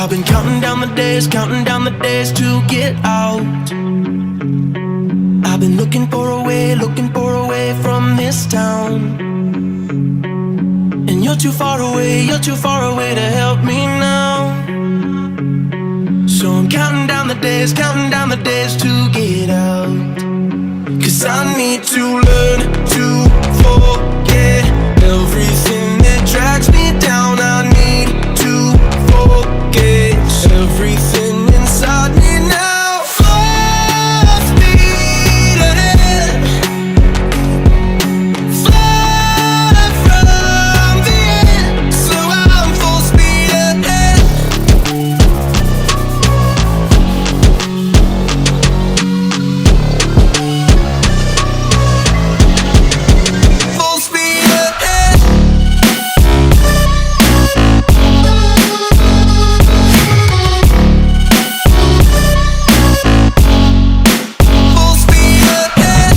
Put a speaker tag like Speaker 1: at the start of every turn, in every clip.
Speaker 1: I've been counting down the days to get out. I've been looking for a way from this town. And you're too far away to help me now. So I'm counting down the days to get out. 'Cause I need to learn to forget everything that drags me down. I need to forget everything inside me now. Full speed ahead, fly from the end. So I'm full speed ahead. Full speed ahead. Full speed ahead.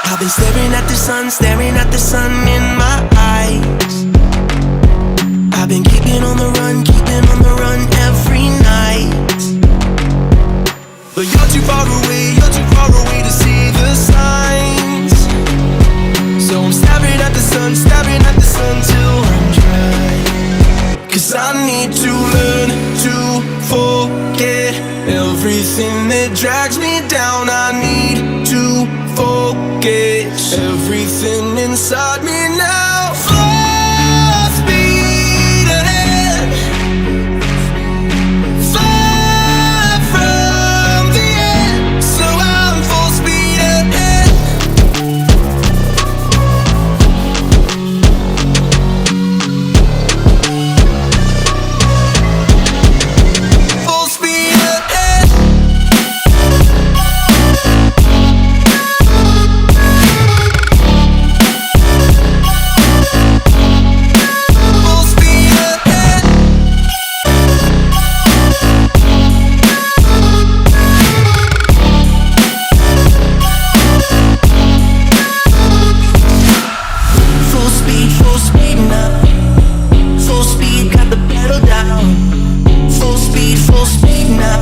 Speaker 1: I've been staring at the sun in my eyes. I've been keeping on the run every night. But you're too far away to see the signs. So I'm staring at the sun till I'm dry. 'Cause I need to learn to forget everything that drags me down. I need to forget everything inside me now. Full speed ahead, fly from the end. So I'm full speed ahead. Full speed ahead. Full speed ahead. Full speed now. Full speed, got the pedal down. Full speed now.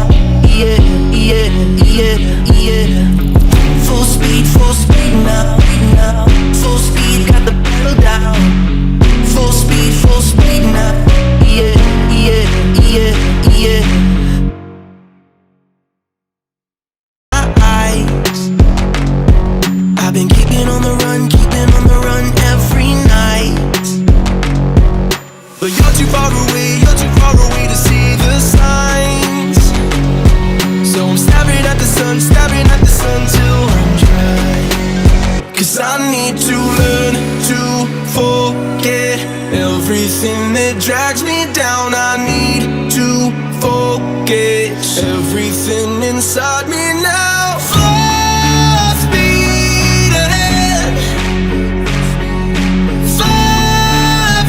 Speaker 1: Yeah, yeah, yeah, yeah. Full speed now. Full speed, got the pedal down. Full speed now. Yeah, yeah, yeah, yeah. My eyes, I've been keeping on the run every night. But you're too far away to see the signs. So I'm staring at the sun till I'm dry. 'Cause I need to learn to forget everything that drags me down. I need to forget everything inside me now.